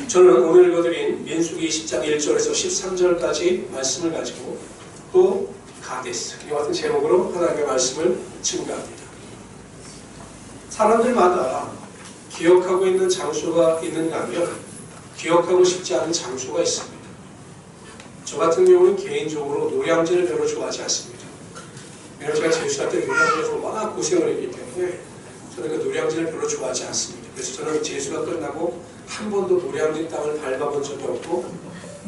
저는 오늘 읽어드린 민수기 20장 1절에서 13절까지 말씀을 가지고 또 가데스 이와 같은 제목으로 하나님의 말씀을 증거합니다. 사람들마다 기억하고 있는 장소가 있는가 하면 기억하고 싶지 않은 장소가 있습니다. 저 같은 경우는 개인적으로 노량진을 별로 좋아하지 않습니다. 왜냐하면 제가 재수할 때 노량진에서 워낙 고생을 했기 때문에 저는 그 노량진을 별로 좋아하지 않습니다. 그래서 저는 재수가 끝나고 한 번도 노량진 땅을 밟아본 적이 없고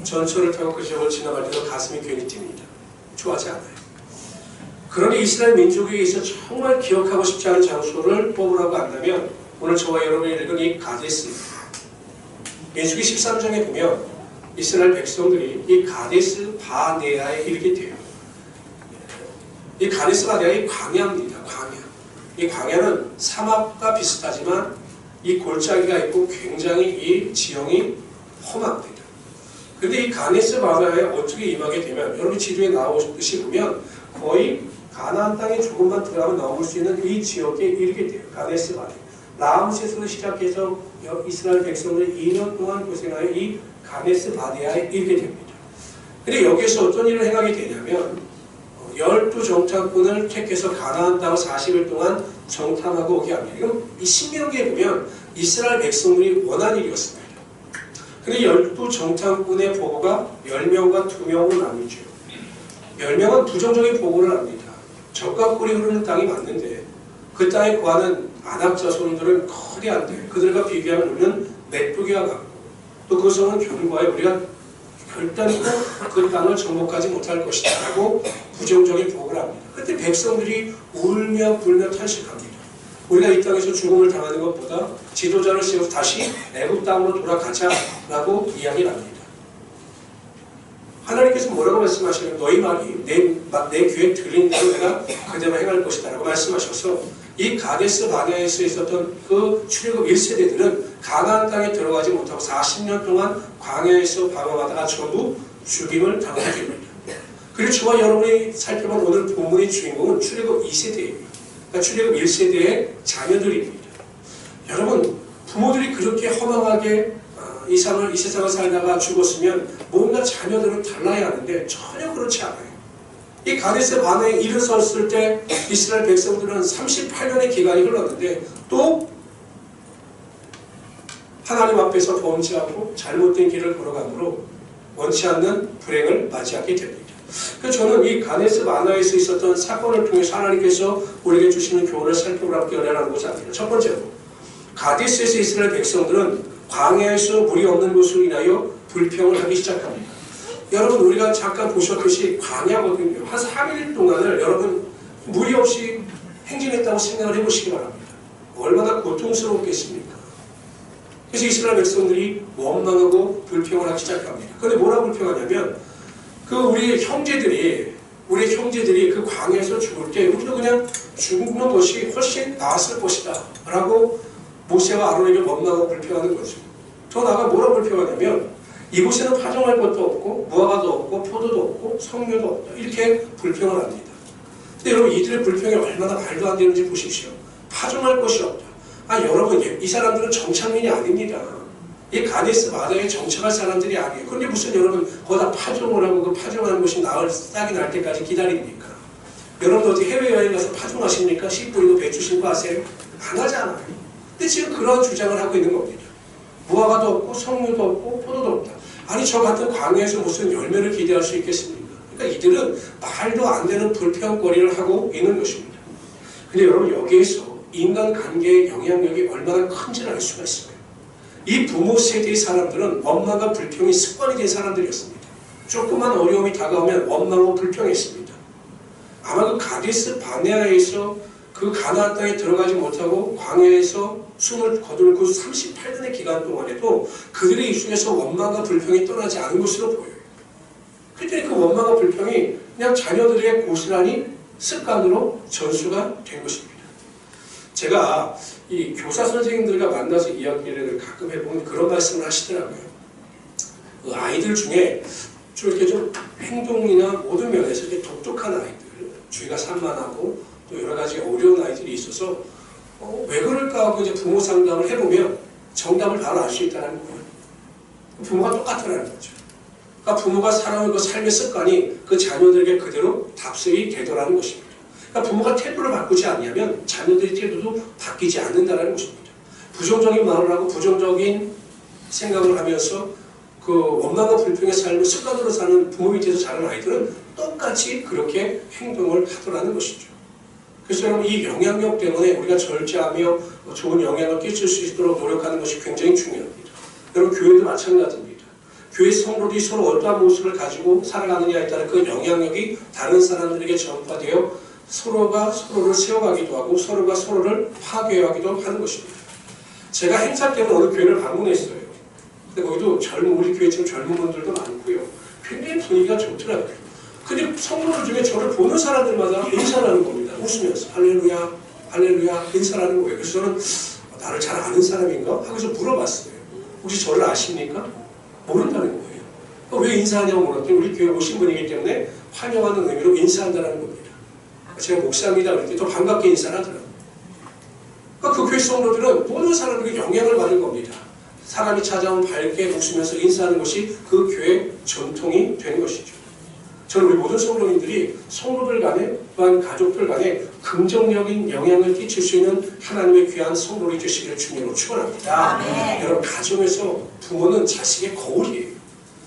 전철을 타고 그 지역을 지나갈 때도 가슴이 괜히 뜁니다. 좋아하지 않아요. 그러니 이스라엘 민족에게 있어 정말 기억하고 싶지 않은 장소를 뽑으라고 한다면 오늘 저와 여러분이 읽은 이 가데스입니다. 민수기 13장에 보면 이스라엘 백성들이 이 가데스 바네아에 이르게 돼요. 이 가데스 바네아의 광야입니다. 광야. 이 광야는 사막과 비슷하지만 이 골짜기가 있고 굉장히 이 지형이 험합니다. 그런데 이 가데스 바네아에 어떻게 임하게 되면 여러분 지도에 나오듯이 보면 거의 가나안 땅에 조금만 들어가면 넘을 수 있는 이 지역에 이르게 돼요. 가데스 바네아. 라암셋으로 시작해서 이스라엘 백성들이 2년 동안 고생하여 이 가데스 바네아에 이르게 됩니다. 근데 여기서 어떤 일을 행하게 되냐면 12정탐꾼을 택해서 가나안 땅을 40일 동안 정탐하고 오게 합니다. 이건 이 신명기에 보면 이스라엘 백성들이 원한 일이었습니다. 근데 12정탐꾼의 보고가 10명과 2명으로 나뉘죠. 10명은 부정적인 보고를 합니다. 적과 꿀이 흐르는 땅이 맞는데 그 땅에 거하는 아낙 자손들은 거대한데 그들과 비교하면 우리는 메뚜기와 같고 또 그 성은 견고하여 우리가 결단코 그 땅을 정복하지 못할 것이다 라고 부정적인 보고를 합니다. 그때 백성들이 울며 불며 탄식합니다. 우리가 이 땅에서 죽음을 당하는 것보다 지도자를 세워서 다시 애굽 땅으로 돌아가자 라고 이야기를 합니다. 하나님께서 뭐라고 말씀하시냐면 너희 말이 내 귀에 들린 대로 내가 그대로 행할 것이다 라고 말씀하셔서 이 가데스 바네아에서 있었던 그 출애굽 1세대들은 가나안 땅에 들어가지 못하고 40년 동안 광야에서 방황하다가 전부 죽임을 당하게 됩니다. 그리고 저와 여러분이 살펴본 오늘 본문의 주인공은 출애굽 2세대입니다. 그러니까 출애굽 1세대의 자녀들입니다. 여러분 부모들이 그렇게 허망하게 이 세상을 살다가 죽었으면 뭔가 자녀들은 달라야 하는데 전혀 그렇지 않아요. 이 가데스 바네아에 이르렀을 때 이스라엘 백성들은 38년의 기간이 흘렀는데 또 하나님 앞에서 범죄하고 잘못된 길을 걸어가므로 원치 않는 불행을 맞이하게 됩니다. 그래서 저는 이 가데스 바네아에서 있었던 사건을 통해서 하나님께서 우리에게 주시는 교훈을 살펴보라고 연연하고자 합니다. 첫 번째로 가데스에서 이스라엘 백성들은 광야에서 물이 없는 것으로 인하여 불평을 하기 시작합니다. 여러분 우리가 잠깐 보셨듯이 광야거든요. 한 3일 동안을 여러분 물이 없이 행진했다고 생각을 해보시기 바랍니다. 얼마나 고통스러웠겠습니까? 그래서 이스라엘 백성들이 원망하고 불평을 하기 시작합니다. 그런데 뭐라고 불평하냐면 우리 형제들이 그 광야에서 죽을 때 우리도 그냥 죽는 것이 훨씬 나았을 것이다 라고 모세와 아론에게 원망하고 불평하는 거죠. 더 나아가 뭐라고 불평하냐면 이곳에는 파종할 것도 없고 무화과도 없고 포도도 없고 석류도 없다 이렇게 불평을 합니다. 근데 여러분 이들의 불평이 얼마나 말도 안 되는지 보십시오. 파종할 것이 없다. 여러분 이 사람들은 정착민이 아닙니다. 이 가데스 바네아에 정착할 사람들이 아니에요. 그런데 무슨 여러분 거기다 파종을 하고 그 파종하는 것이 싹이 날 때까지 기다립니까? 여러분 어디 해외여행 가서 파종하십니까? 씨 뿌리고 배추 심고 하세요? 안 하잖아요. 근데 지금 그런 주장을 하고 있는 겁니다. 무화과도 없고 석류도 없고 포도도 없다. 아니 저 같은 광야에서 무슨 열매를 기대할 수 있겠습니까? 그러니까 이들은 말도 안 되는 불평거리를 하고 있는 것입니다. 근데 여러분 여기에서 인간관계의 영향력이 얼마나 큰지를 알 수가 있어요. 이 부모 세대의 사람들은 원망과 불평이 습관이 된 사람들이었습니다. 조그만 어려움이 다가오면 원망하고 불평했습니다. 아마 그 가데스 바네아에서 그 가나안 땅에 들어가지 못하고 광야에서 숨을 거둘 그 38년의 기간 동안에도 그들의 입술에서 원망과 불평이 떠나지 않은 것으로 보여요. 그랬더니 그 원망과 불평이 그냥 자녀들의 고스란히 습관으로 전수가 된 것입니다. 제가 이 교사 선생님들과 만나서 이야기를 가끔 해보면 그런 말씀을 하시더라고요. 그 아이들 중에 좀 이렇게 좀 행동이나 모든 면에서 이렇게 독특한 아이들, 주의가 산만하고 또 여러 가지 어려운 아이들이 있어서 왜 그럴까 하고 이제 부모 상담을 해보면 정답을 바로 알 수 있다는 거예요. 부모가 똑같다는 거죠. 그러니까 부모가 살아온 그 삶의 습관이 그 자녀들에게 그대로 답습이 되더라는 것입니다. 그러니까 부모가 태도를 바꾸지 않으면 자녀들의 태도도 바뀌지 않는다는 것입니다. 부정적인 말을 하고 부정적인 생각을 하면서 그 원망과 불평의 삶을 습관으로 사는 부모 밑에서 자란 아이들은 똑같이 그렇게 행동을 하더라는 것이죠. 그래서 여러분 이 영향력 때문에 우리가 절제하며 좋은 영향을 끼칠 수 있도록 노력하는 것이 굉장히 중요합니다. 여러분 교회도 마찬가지입니다. 교회 성도들이 서로 어떠한 모습을 가지고 살아가느냐에 따라 그 영향력이 다른 사람들에게 전파되어 서로가 서로를 세워가기도 하고 서로가 서로를 파괴하기도 하는 것입니다. 제가 행사 때문에 어느 교회를 방문했어요. 근데 거기도 우리 교회처럼 젊은 분들도 많고요. 굉장히 분위기가 좋더라고요. 근데 성도들 중에 저를 보는 사람들마다 인사를 하는 겁니다. 웃으면서 할렐루야, 할렐루야 인사를 하는 거예요. 그래서 저는 나를 잘 아는 사람인가? 하고서 물어봤어요. 혹시 저를 아십니까? 모른다는 거예요. 왜 인사하냐고 물었더니 우리 교회 오신 분이기 때문에 환영하는 의미로 인사한다는 겁니다. 제가 목사입니다. 그랬더니 더 반갑게 인사를 하더라고요. 그러니까 그 교회 성도들은 모든 사람들에게 영향을 받을 겁니다. 사람이 찾아오면 밝게 웃으면서 인사하는 것이 그 교회의 전통이 되는 것이죠. 저는 우리 모든 성도님들이 성도들 간에 또한 가족들 간에 긍정적인 영향을 끼칠 수 있는 하나님의 귀한 성도를 되시기를 주님으로 축원합니다. 여러분 가정에서 부모는 자식의 거울이에요.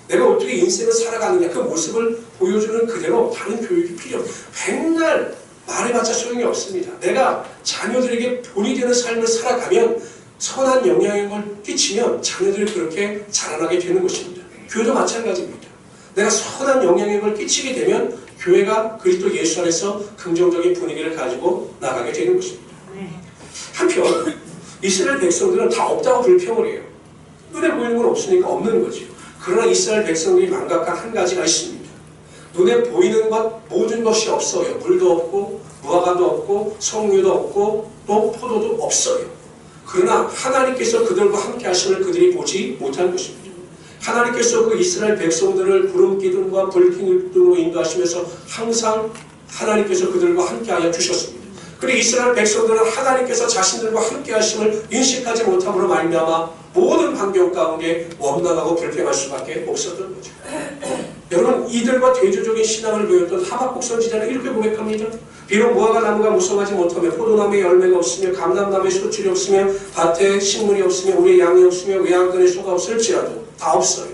내가 어떻게 인생을 살아가느냐 그 모습을 보여주는 그대로 다른 교육이 필요해요. 맨날 말해봤자 소용이 없습니다. 내가 자녀들에게 본이 되는 삶을 살아가면 선한 영향을 끼치면 자녀들이 그렇게 자라나게 되는 것입니다. 교회도 마찬가지입니다. 내가 선한 영향력을 끼치게 되면 교회가 그리스도 예수 안에서 긍정적인 분위기를 가지고 나가게 되는 것입니다. 한편 이스라엘 백성들은 다 없다고 불평을 해요. 눈에 보이는 건 없으니까 없는 거죠. 그러나 이스라엘 백성들이 망각한 한 가지가 있습니다. 눈에 보이는 것 모든 것이 없어요. 물도 없고 무화과도 없고 석류도 없고 또 포도도 없어요. 그러나 하나님께서 그들과 함께 하심을 그들이 보지 못한 것입니다. 하나님께서 그 이스라엘 백성들을 구름 기둥과 불 기둥으로 인도하시면서 항상 하나님께서 그들과 함께하여 주셨습니다. 그리고 이스라엘 백성들은 하나님께서 자신들과 함께하심을 인식하지 못함으로 말미암아 모든 환경 가운데 원망하고 불평할 수밖에 없었던 거죠. 여러분 이들과 대조적인 신앙을 보였던 하박국 선지자는 이렇게 고백합니다. 비록 무화과 나무가 무성하지 못하며 포도나무에 열매가 없으며 감람나무에 소출이 없으며 밭에 식물이 없으며 우리의 양이 없으며 외양간에 소가 없을지라도 다 없어요.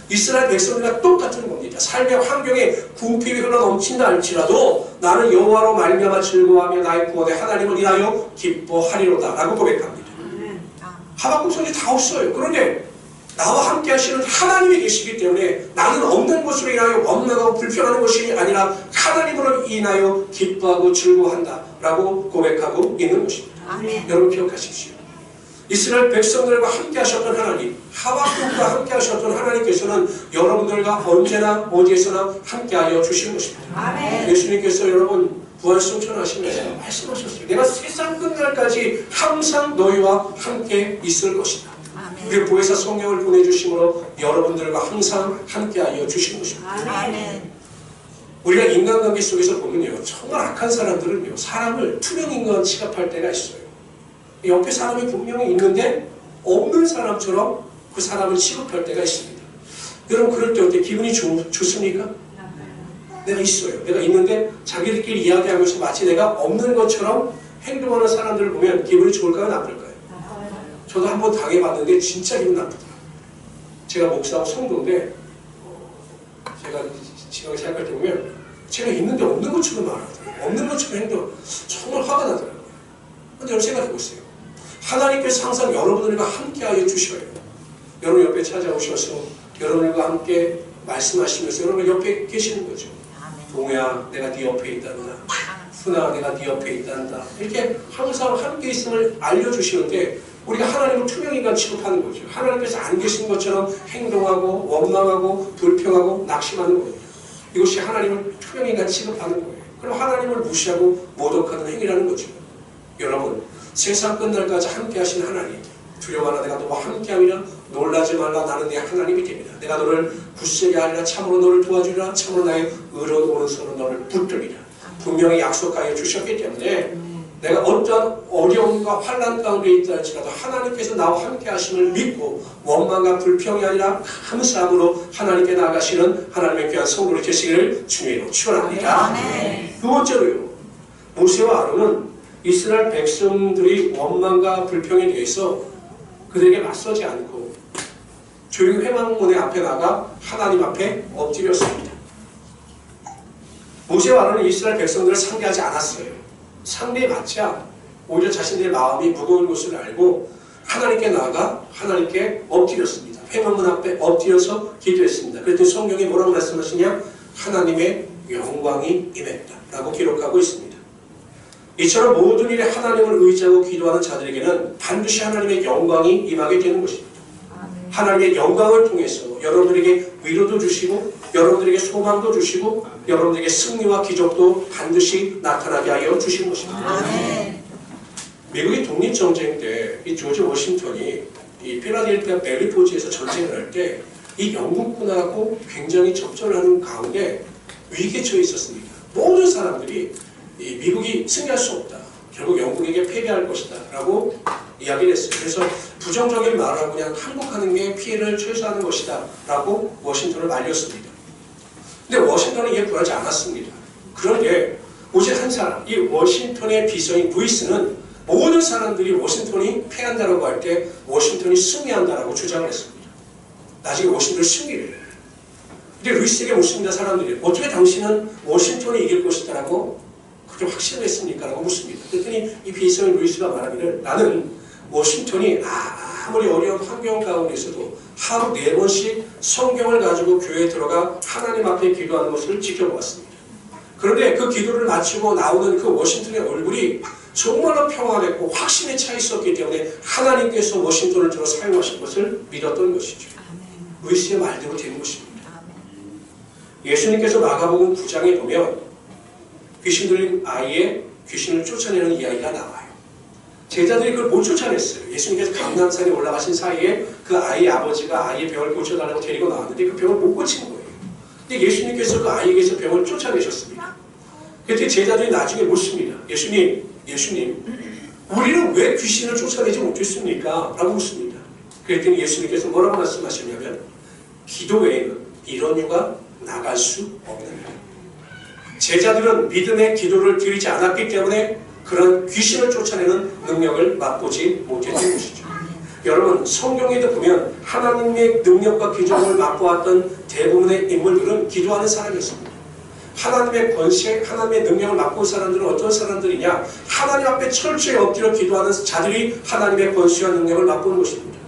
이스라엘 백성들과 똑같은 겁니다. 삶의 환경에 궁핍이 흘러넘친다 할지라도 나는 여호와로 말미암아 즐거워하며 나의 구원의 하나님을 인하여 기뻐하리로다 라고 고백합니다. 하박국 선지 다 없어요. 그런데 나와 함께 하시는 하나님이 계시기 때문에 나는 없는 것으로 인하여 원망하고 불평하는 것이 아니라 하나님으로 인하여 기뻐하고 즐거워한다 라고 고백하고 있는 것입니다. 아멘. 여러분 기억하십시오. 이스라엘 백성들과 함께 하셨던 하나님, 하박국과 함께 하셨던 하나님께서는 여러분들과 언제나 어디에서나 함께하여 주신 것입니다. 아멘. 예수님께서 여러분 부활승천하시면서 말씀하셨어요. 내가 세상 끝날까지 항상 너희와 함께 있을 것이다. 우리 보혜사 성령을 보내주심으로 여러분들과 항상 함께하여 주신 것입니다. 아멘. 우리가 인간관계 속에서 보면요, 정말 악한 사람들은요, 사람을 투명인간 취급할 때가 있어요. 옆에 사람이 분명히 있는데 없는 사람처럼 그 사람을 취급할 때가 있습니다. 여러분 그럴 때 어때? 기분이 좋습니까? 내가 있어요. 내가 있는데 자기들끼리 이야기하면서 마치 내가 없는 것처럼 행동하는 사람들을 보면 기분이 좋을까요? 나쁠까요? 저도 한번 당해봤는데 진짜 기분 나쁘더라고요. 제가 목사하고 성도인데 제가 지방에 생각할 때 보면 제가 있는데 없는 것처럼 말하더라고요. 없는 것처럼 행동 정말 화가 나더라고요. 근데 여러분 생각해보세요. 하나님께서 항상 여러분들과 함께하여 주셔요. 여러분 옆에 찾아오셔서 여러분과 함께 말씀하시면서 여러분 옆에 계시는 거죠. 동우야 내가 네 옆에 있단다. 훈아 내가 네 옆에 있단다. 이렇게 항상 함께 있음을 알려주시는데 우리가 하나님을 투명인간 취급하는 거죠. 하나님께서 안 계신 것처럼 행동하고 원망하고 불평하고 낙심하는 거예요. 이것이 하나님을 투명인간 취급하는 거예요. 그럼 하나님을 무시하고 모독하는 행위라는 거죠. 여러분 세상 끝날까지 함께 하신 하나님 두려워하라 내가 너와 함께함이라 놀라지 말라 나는 네 하나님이 됩니다. 내가 너를 굳세게 하리라 참으로 너를 도와주리라 참으로 나의 의로운 오른손으로 너를 붙들리라. 분명히 약속하여 주셨기 때문에 내가 어떠한 어려움과 환난 가운데 있다 할지라도 하나님께서 나와 함께 하심을 믿고 원망과 불평이 아니라 감사함으로 하나님께 나아가시는 하나님의 귀한 성도를 되시기를 주님으로 축원합니다. 두 번째로요. 모세와 아론은 이스라엘 백성들이 원망과 불평에 대해서 그들에게 맞서지 않고 조용히 회막문의 앞에 나가 하나님 앞에 엎드렸습니다. 모세와 아론은 이스라엘 백성들을 상대하지 않았어요. 상대받자 오히려 자신들의 마음이 무거운 것을 알고 하나님께 나아가 하나님께 엎드렸습니다. 회막문 앞에 엎드려서 기도했습니다. 그랬더니 성경에 뭐라고 말씀하시냐? 하나님의 영광이 임했다 라고 기록하고 있습니다. 이처럼 모든 일에 하나님을 의지하고 기도하는 자들에게는 반드시 하나님의 영광이 임하게 되는 것입니다. 하나님의 영광을 통해서 여러분들에게 위로도 주시고 여러분들에게 소망도 주시고 여러분들에게 승리와 기적도 반드시 나타나게 하여 주신 것입니다. 미국의 독립전쟁 때 이 조지 워싱턴이 이 필라델피아 벨리포지에서 전쟁을 할 때 이 영국군하고 굉장히 접전을 하는 가운데 위기에 처해 있었습니다. 모든 사람들이 이 미국이 승리할 수 없다. 결국 영국에게 패배할 것이다 라고 이야기를 했어요. 그래서 부정적인 말을 하고 그냥 항복하는 게 피해를 최소화하는 것이다 라고 워싱턴을 말렸습니다. 근데 워싱턴은 이에 굴하지 않았습니다. 그런데 오직 한 사람, 이 워싱턴의 비서인 루이스는 모든 사람들이 워싱턴이 패한다라고 할 때 워싱턴이 승리한다라고 주장을 했습니다. 나중에 워싱턴이 승리를 해요. 근데 루이스에게 묻습니다. 사람들이 어떻게 당신은 워싱턴이 이길 것이다 라고 그렇게 확신을 했습니까? 라고 묻습니다. 그랬더니 이 비서인 루이스가 말하기를 나는 워싱턴이 아무리 어려운 환경 가운데서도 하루 4번씩 성경을 가지고 교회에 들어가 하나님 앞에 기도하는 것을 지켜보았습니다. 그런데 그 기도를 마치고 나오는 그 워싱턴의 얼굴이 정말로 평안했고 확신에 차 있었기 때문에 하나님께서 워싱턴을 들어 사용하신 것을 믿었던 것이죠. 루이스의 말대로 된 것입니다. 예수님께서 마가복음 9장에 보면 귀신 들린 아이의 귀신을 쫓아내는 이야기가 나와요. 제자들이 그걸 못 쫓아냈어요. 예수님께서 감람산에 올라가신 사이에 그 아이의 아버지가 아이의 병을 고쳐달라고 데리고 나왔는데 그 병을 못 고친 거예요. 근데 예수님께서 그 아이에게서 병을 쫓아내셨습니다. 그때 제자들이 나중에 묻습니다. 예수님, 우리는 왜 귀신을 쫓아내지 못했습니까? 라고 묻습니다. 그랬더니 예수님께서 뭐라고 말씀하셨냐면 기도 외에는 이런 이유가 나갈 수 없는 것. 제자들은 믿음의 기도를 드리지 않았기 때문에 그런 귀신을 쫓아내는 능력을 맛보지 못했던 것이죠. 여러분 성경에도 보면 하나님의 능력과 기적을 맛보았던 대부분의 인물들은 기도하는 사람이었습니다. 하나님의 권세, 하나님의 능력을 맛본 사람들은 어떤 사람들이냐? 하나님 앞에 철저히 엎드려 기도하는 자들이 하나님의 권세와 능력을 맛본 것입니다.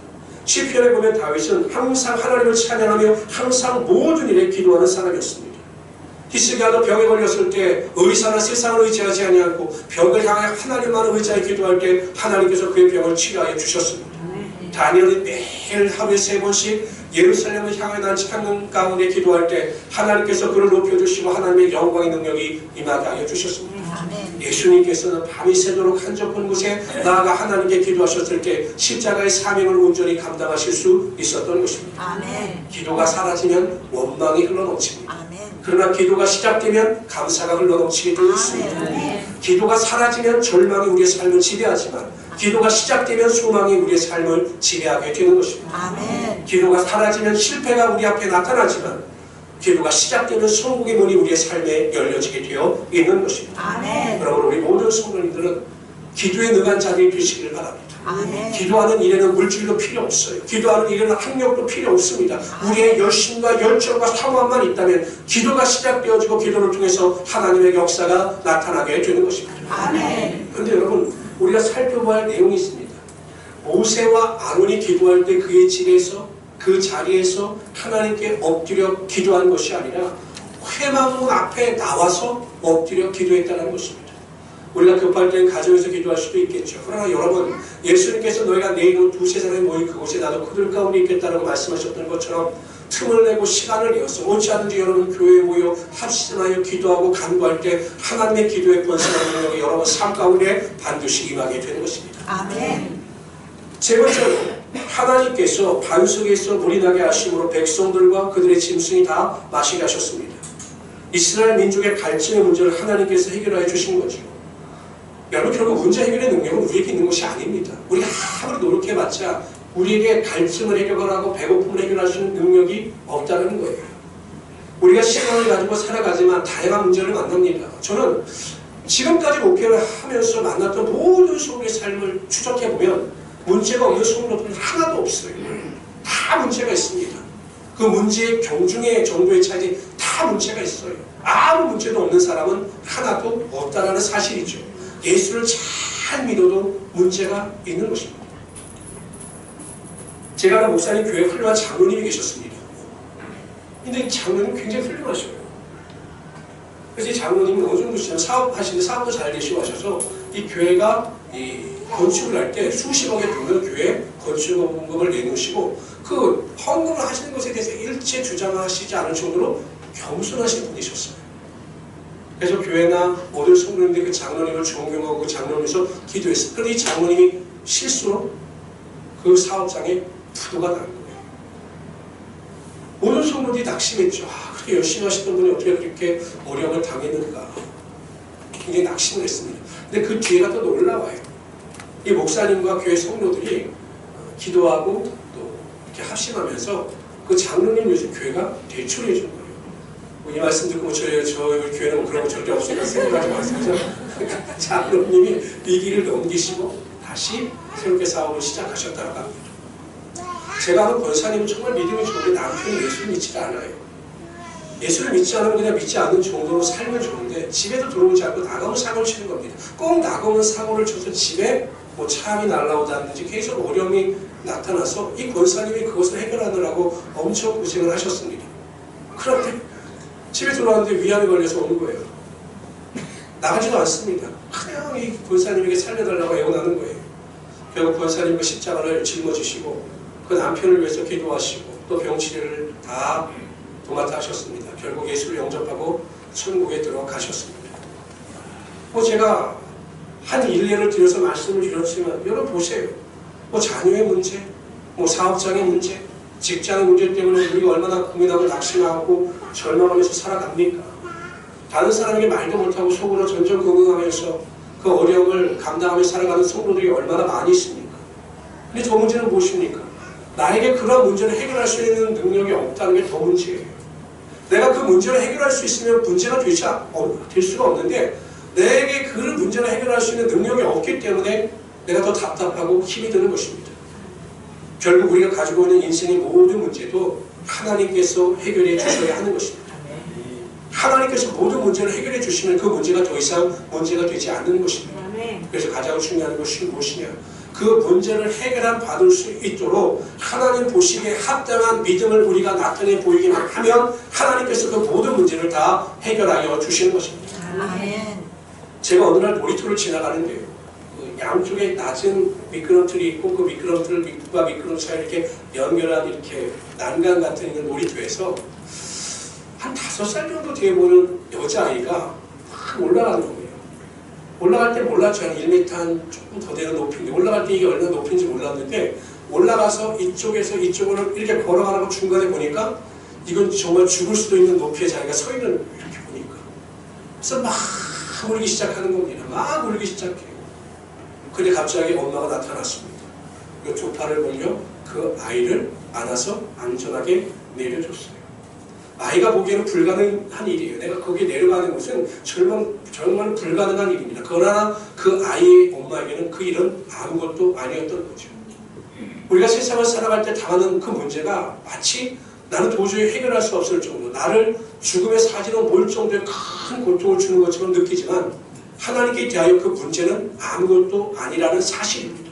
시편에 보면 다윗은 항상 하나님을 찬양하며 항상 모든 일에 기도하는 사람이었습니다. 히스기야도 병에 걸렸을 때 의사나 세상을 의지하지 아니하고 병을 향해 하나님만 의지하여 기도할 때 하나님께서 그의 병을 치료하여 주셨습니다. 다니엘이 매일 하루에 3번씩 예루살렘을 향해 난 창문 가운데 기도할 때 하나님께서 그를 높여주시고 하나님의 영광의 능력이 임하게 하여 주셨습니다. 예수님께서는 밤이 새도록 한적한 곳에 나아가 하나님께 기도하셨을 때 십자가의 사명을 온전히 감당하실 수 있었던 것입니다. 기도가 사라지면 원망이 흘러넘칩니다. 그러나 기도가 시작되면 감사가 흘러넘치게 되어 있습니다. 기도가 사라지면 절망이 우리의 삶을 지배하지만 기도가 시작되면 소망이 우리의 삶을 지배하게 되는 것입니다. 기도가 사라지면 실패가 우리 앞에 나타나지만 기도가 시작되면 성공의 문이 우리의 삶에 열려지게 되어 있는 것입니다. 그러므로 우리 모든 성도님들은 기도에 능한 자들이 되시길 바랍니다. 기도하는 일에는 물질도 필요 없어요. 기도하는 일에는 학력도 필요 없습니다. 우리의 열심과 열정과 사모함만 있다면 기도가 시작되어지고 기도를 통해서 하나님의 역사가 나타나게 되는 것입니다. 그런데 여러분 우리가 살펴봐야 할 내용이 있습니다. 모세와 아론이 기도할 때 그의 집에서 그 자리에서 하나님께 엎드려 기도한 것이 아니라 회막문 앞에 나와서 엎드려 기도했다는 것입니다. 우리가 급할 때는 가정에서 기도할 수도 있겠죠. 그러나 여러분 예수님께서 너희가 내일은 2-3 사람이 모인 그곳에 나도 그들 가운데 있겠다라고 말씀하셨던 것처럼 틈을 내고 시간을 내어서 어찌하든지 여러분 교회에 모여 합심하여 기도하고 간구할 때 하나님의 기도의 권세와 능력이 여러분 삶 가운데 반드시 임하게 되는 것입니다. 세 번째로 하나님께서 반석에서 물이 나게 하심으로 백성들과 그들의 짐승이 다 마시게 하셨습니다. 이스라엘 민족의 갈증의 문제를 하나님께서 해결하여 주신 거죠. 여러분 결국 문제 해결의 능력은 우리에게 있는 것이 아닙니다. 우리가 아무리 노력해봤자 우리에게 갈증을 해결하고 배고픔을 해결할 수 있는 능력이 없다는 거예요. 우리가 시간을 가지고 살아가지만 다양한 문제를 만납니다. 저는 지금까지 목회를 하면서 만났던 모든 성도의 삶을 추적해보면 문제가 없는 성도들은 하나도 없어요. 다 문제가 있습니다. 그 문제의 경중의 정도의 차이지 다 문제가 있어요. 아무 문제도 없는 사람은 하나도 없다는 사실이죠. 예수를 잘 믿어도 문제가 있는 것입니다. 제가 아는 목사님 교회에 훌륭한 장로님이 계셨습니다. 근데 이 장로님 굉장히 훌륭하셔요. 그래서 이 장로님이 어느 정도 시간 사업하시는데 사업도 잘 되시고 하셔서 이 교회가 건축을 할 때 수십억의 돈을 교회 건축원금을 내놓으시고 그 헌금을 하시는 것에 대해서 일체 주장하시지 않을 정도로 겸손하신 분이셨어요. 그래서 교회나 모든 성도님들이 그 장로님을 존경하고 그 장로님에서 기도했어요. 그런데 이 장로님이 실수로 그 사업장에 부도가 난 거예요. 모든 성도들이 낙심했죠. 그렇게 열심히 하시던 분이 어떻게 그렇게 어려움을 당했는가. 굉장히 낙심을 했습니다. 근데 그 뒤에가 또 놀라워요. 이 목사님과 교회 성도들이 기도하고 또 이렇게 합심하면서 그 장로님 요즘 교회가 대출해 준 거예요. 이 말씀 듣고 저희 교회는 뭐 그런 거 절대 없으니까 생각하지 마세요. 장로님이 위기를 넘기시고 다시 새롭게 사업을 시작하셨다고 합니다. 제가 아는 권사님은 정말 믿음이 좋은데 남편이 예수를 믿지 않아요. 예수를 믿지 않으면 그냥 믿지 않는 정도로 살면 좋은데 집에도 들어오지 않고 나가면 사고를 치는 겁니다. 꼭 나가면 사고를 쳐서 집에 뭐 차음이 날라오다든지 계속 어려움이 나타나서 이 권사님이 그것을 해결하느라고 엄청 고생을 하셨습니다. 그런데 집에 들어왔는데 위암에 걸려서 오는 거예요. 나가지도 않습니다. 그냥 이 권사님에게 살려달라고 애원하는 거예요. 결국 권사님과 십자가를 짊어지시고 그 남편을 위해서 기도하시고 또 병치료를 다 도맡아 하셨습니다. 결국 예수를 영접하고 천국에 들어가셨습니다. 뭐 제가 한 일례를 들여서 말씀을 드렸지만 여러분 보세요. 뭐 자녀의 문제, 뭐 사업장의 문제, 직장의 문제 때문에 우리가 얼마나 고민하고 낙심하고 절망하면서 살아갑니까? 다른 사람에게 말도 못하고 속으로 전전긍긍하면서 그 어려움을 감당하며 살아가는 성도들이 얼마나 많이 있습니까? 근데 저 문제는 무엇입니까? 나에게 그런 문제를 해결할 수 있는 능력이 없다는 게 더 문제예요. 내가 그 문제를 해결할 수 있으면 문제가 될 수가 없는데 내게 그 문제를 해결할 수 있는 능력이 없기 때문에 내가 더 답답하고 힘이 드는 것입니다. 결국 우리가 가지고 있는 인생의 모든 문제도 하나님께서 해결해 주셔야 하는 것입니다. 하나님께서 모든 문제를 해결해 주시면 그 문제가 더 이상 문제가 되지 않는 것입니다. 그래서 가장 중요한 것이 무엇이냐? 그 문제를 해결한 받을 수 있도록 하나님 보시기에 합당한 믿음을 우리가 나타내 보이기만 하면 하나님께서 그 모든 문제를 다 해결하여 주시는 것입니다. 아멘. 제가 어느 날 놀이터를 지나가는데요. 그 양쪽에 낮은 미끄럼틀이 있고 그 미끄럼틀과 미끄럼 사이를 이렇게 연결한 이렇게 난간 같은 있는 놀이터에서 한 5살 정도 돼 보는 여자아이가 막 올라가는 거예요. 올라갈 때 몰랐죠. 한 1m 한 조금 더 되는 높이인데 올라갈 때 이게 얼마나 높인지 몰랐는데 올라가서 이쪽에서 이쪽으로 이렇게 걸어가는 중간에 보니까 이건 정말 죽을 수도 있는 높이의 자기가 서 있는 이렇게 보니까 그래서 막 울기 시작하는 겁니다. 막 울기 시작해요. 근데 갑자기 엄마가 나타났습니다. 이 두 팔을 벌려 그 아이를 안아서 안전하게 내려줬어요. 아이가 보기에는 불가능한 일이에요. 내가 거기에 내려가는 것은 정말 불가능한 일입니다. 그러나 그 아이의 엄마에게는 그 일은 아무것도 아니었던 거죠. 우리가 세상을 살아갈 때 당하는 그 문제가 마치 나는 도저히 해결할 수 없을 정도, 나를 죽음의 사지로 몰 정도의 큰 고통을 주는 것처럼 느끼지만 하나님께 대하여 그 문제는 아무것도 아니라는 사실입니다.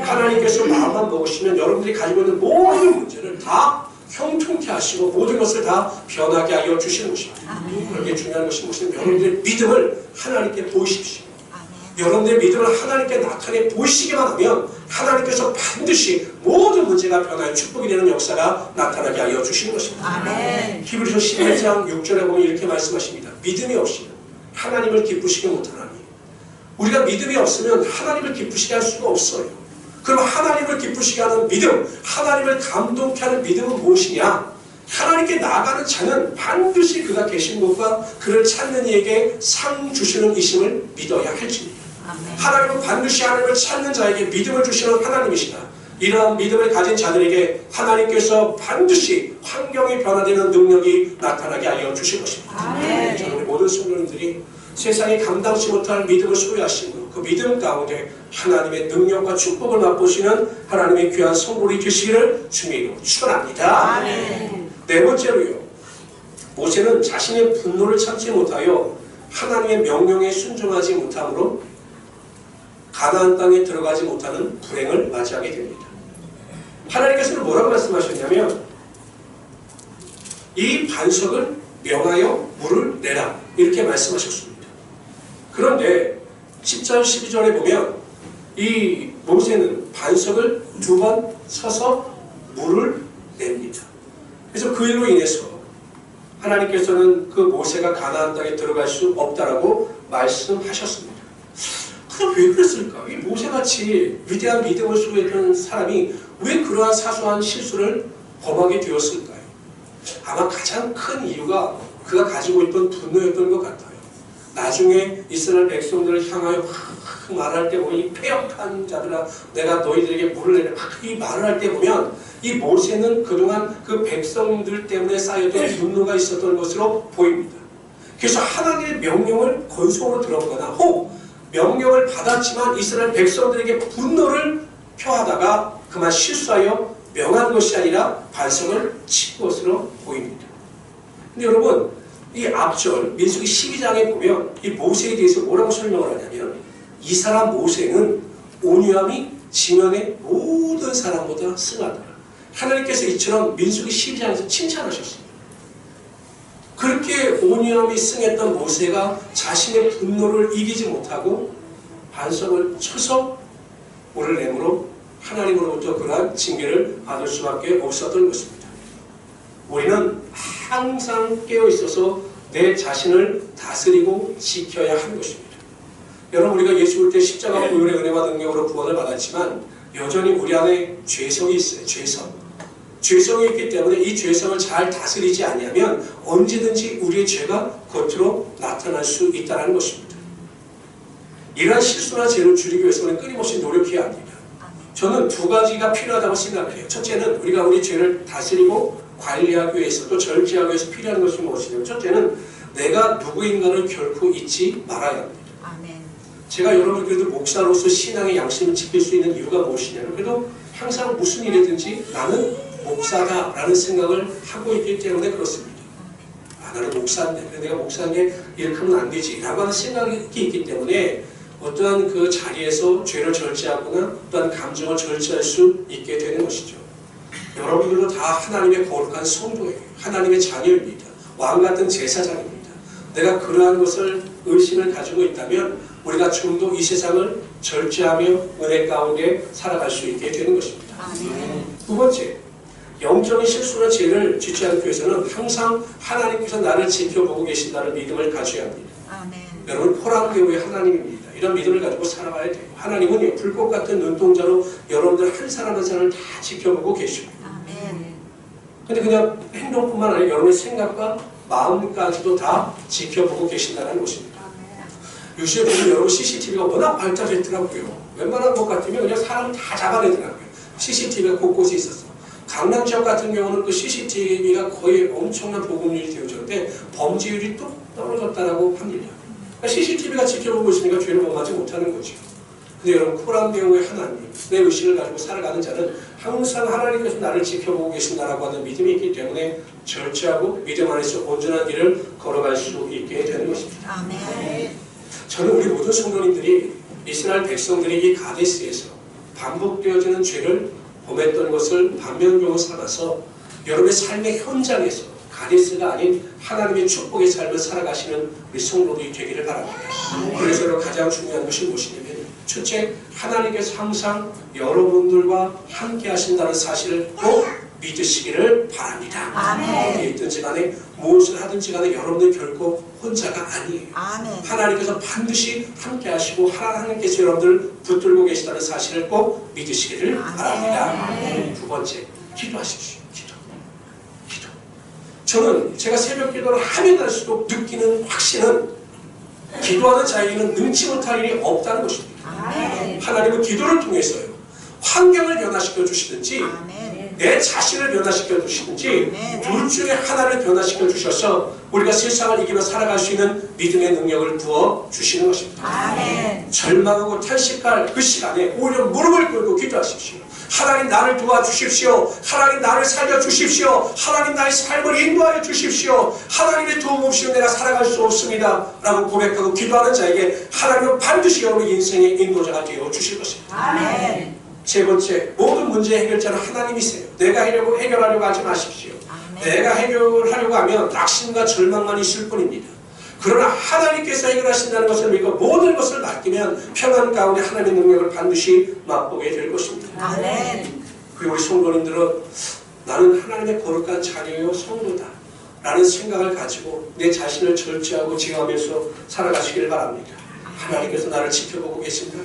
하나님께서 마음만 먹으시면 여러분들이 가지고 있는 모든 문제를 다 형통케 하시고 모든 것을 다 변하게 하여 주시는 것입니다. 그렇게 중요한 것이 무엇이냐면 여러분들의 믿음을 하나님께 보이십시오. 여러분들의 믿음을 하나님께 나타내 보이시기만 하면 하나님께서 반드시 모든 문제가 변하여 축복이 되는 역사가 나타나게 하여 주시는 것입니다. 히브리서 11장 6절에 보면 이렇게 말씀하십니다. 믿음이 없이는 하나님을 기쁘시게 못하나니. 우리가 믿음이 없으면 하나님을 기쁘시게 할 수가 없어요. 그럼 하나님을 기쁘시게 하는 믿음, 하나님을 감동케 하는 믿음은 무엇이냐? 하나님께 나아가는 자는 반드시 그가 계신 곳과 그를 찾는 이에게 상 주시는 이심을 믿어야 할지니라. 하나님은 반드시 하나님을 찾는 자에게 믿음을 주시는 하나님이시다. 이러한 믿음을 가진 자들에게 하나님께서 반드시 환경이 변화되는 능력이 나타나게 하여 주실 것입니다. 저는 우리 모든 성도님들이 세상이 감당치 못할 믿음을 소유하시고 그 믿음 가운데 하나님의 능력과 축복을 맛보시는 하나님의 귀한 성도들이 되시기를 주님의 이름으로 축원합니다. 네 번째로요. 모세는 자신의 분노를 참지 못하여 하나님의 명령에 순종하지 못함으로 가나안 땅에 들어가지 못하는 불행을 맞이하게 됩니다. 하나님께서는 뭐라고 말씀하셨냐면 이 반석을 명하여 물을 내라 이렇게 말씀하셨습니다. 그런데 10절 12절에 보면 이 모세는 반석을 2번 서서 물을 냅니다. 그래서 그 일로 인해서 하나님께서는 그 모세가 가나안 땅에 들어갈 수 없다라고 말씀하셨습니다. 그럼 왜 그랬을까? 이 모세같이 위대한 믿음을 소유했던 사람이 왜 그러한 사소한 실수를 범하게 되었을까요? 아마 가장 큰 이유가 그가 가지고 있던 분노였던 것 같아요. 나중에 이스라엘 백성들을 향하여 막 말할 때 보면 이 패역한 자들아 내가 너희들에게 물을 내려 이 말을 할 때 보면 이 모세는 그동안 그 백성들 때문에 쌓였던 분노가 있었던 것으로 보입니다. 그래서 하나님의 명령을 건성으로 들었거나 혹 명령을 받았지만 이스라엘 백성들에게 분노를 표하다가 그만 실수하여 명한 것이 아니라 반석을 친 것으로 보입니다. 근데 여러분 이 앞절 민수기 12장에 보면 이 모세에 대해서 뭐라고 설명을 하냐면 이 사람 모세는 온유함이 지면의 모든 사람보다 승하더라. 하나님께서 이처럼 민수기 12장에서 칭찬하셨습니다. 그렇게 온유함이 승했던 모세가 자신의 분노를 이기지 못하고 반석을 쳐서 물을 내므로 하나님으로부터 그러한 징계를 받을 수밖에 없었던 것입니다. 우리는 항상 깨어있어서 내 자신을 다스리고 지켜야 하는 것입니다. 여러분 우리가 예수 올 때 십자가 보혈의 은혜와 능력으로 구원을 받았지만 여전히 우리 안에 죄성이 있어요. 죄성이 있기 때문에 이 죄성을 잘 다스리지 않으면 언제든지 우리의 죄가 겉으로 나타날 수 있다는 것입니다. 이러한 실수나 죄를 줄이기 위해서는 끊임없이 노력해야 합니다. 저는 2가지가 필요하다고 생각을 해요. 첫째는 우리가 우리 죄를 다스리고 관리하기 위해서 또 절제하기 위해서 필요한 것이 무엇이냐면 첫째는 내가 누구인가를 결코 잊지 말아야 합니다. 제가 여러분 그래도 목사로서 신앙의 양심을 지킬 수 있는 이유가 무엇이냐면 그래도 항상 무슨 일이든지 나는 목사다라는 생각을 하고 있기 때문에 그렇습니다. 나는 목사인데 내가 목사인데 이렇게 하면 안 되지 라고 하는 생각이 있기 때문에 어떠한 그 자리에서 죄를 절제하거나 어떠한 감정을 절제할 수 있게 되는 것이죠. 여러분들도 다 하나님의 거룩한 성도예요. 하나님의 자녀입니다. 왕같은 제사장입니다. 내가 그러한 것을 의심을 가지고 있다면 우리가 좀 더 이 세상을 절제하며 은혜 가운데 살아갈 수 있게 되는 것입니다. 두 번째, 영적인 실수나 죄를 짓지 않기 위해서는 항상 하나님께서 나를 지켜보고 계신다는 믿음을 가져야 합니다. 여러분 포랑교회 하나님입니다. 이런 믿음을 가지고 살아가야 돼요. 하나님은 불꽃 같은 눈동자로 여러분들 한 사람 한 사람을 다 지켜보고 계시고 근데 그냥 행동뿐만 아니라 여러분의 생각과 마음까지도 다 지켜보고 계신다는 것입니다. 요즘에 보면 여러분 CCTV가 워낙 발달했더라고요. 웬만한 것 같으면 그냥 사람을 다 잡아내더라고요. CCTV가 곳곳에 있었어. 강남 지역 같은 경우는 그 CCTV가 거의 엄청난 보급률이 되어졌는데 범죄율이 또 떨어졌다고 합니다. 그러니까 CCTV가 지켜보고 있으니까 죄를 범하지 못하는 거죠. 근데 여러분 코람대오의 하나님, 내 의식을 가지고 살아가는 자는 항상 하나님께서 나를 지켜보고 계신다라고 하는 믿음이 있기 때문에 절제하고 믿음 안에서 온전한 길을 걸어갈 수 있게 되는 것입니다. 아멘. 저는 우리 모든 성도님들이 이스라엘 백성들이 이 가데스에서 반복되어지는 죄를 범했던 것을 반면교훈 삼아서 여러분의 삶의 현장에서 가데스가 아닌 하나님의 축복의 삶을 살아가시는 우리 성도들이 되기를 바랍니다. 그래서 가장 중요한 것이 무엇이냐면 첫째, 하나님께서 항상 여러분들과 함께 하신다는 사실을 꼭 믿으시기를 바랍니다. 어디에 있든지 간에 무엇을 하든지 간에 여러분들 결코 혼자가 아니에요. 하나님께서 반드시 함께 하시고 하나님께서 여러분들 붙들고 계시다는 사실을 꼭 믿으시기를 바랍니다. 두 번째, 기도하십시오. 기도. 저는 제가 새벽 기도를 하면 할수록 느끼는 확신은 기도하는 자에게는 능치 못할 일이 없다는 것입니다. 아멘. 하나님은 기도를 통해서요, 환경을 변화시켜 주시든지 아멘. 내 자신을 변화시켜 주시든지 아멘. 둘 중에 하나를 변화시켜 주셔서 우리가 세상을 이기며 살아갈 수 있는 믿음의 능력을 부어 주시는 것입니다. 아멘. 절망하고 탄식할 그 시간에 오히려 무릎을 꿇고 기도하십시오. 하나님 나를 도와주십시오. 하나님 나를 살려주십시오. 하나님 나의 삶을 인도하여 주십시오. 하나님의 도움 없이는 내가 살아갈 수 없습니다 라고 고백하고 기도하는 자에게 하나님은 반드시 여러분의 인생의 인도자가 되어 주실 것입니다. 아멘. 세 번째, 모든 문제의 해결자는 하나님이세요. 내가 해결하려고 하지 마십시오. 아멘. 내가 해결하려고 하면 낙심과 절망만 있을 뿐입니다. 그러나 하나님께서 해결하신다는 것을 믿고 모든 것을 맡기면 평안 가운데 하나님의 능력을 반드시 맛보게 될 것입니다. 아멘. 그리고 우리 성도님들은 나는 하나님의 거룩한 자녀요 성도다 라는 생각을 가지고 내 자신을 절제하고 지어가면서 살아가시길 바랍니다. 하나님께서 나를 지켜보고 계신다.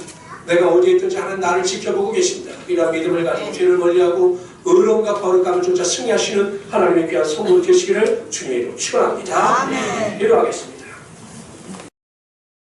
내가 어디에 있든지 하나님 나를 지켜보고 계신다. 이러한 믿음을 가지고 죄를 멀리하고 의로움과 거룩함을 쫓아 승리하시는 하나님의 귀한 성도 되시기를 주님의 이름으로 축원합니다. 아멘. 기도하겠습니다.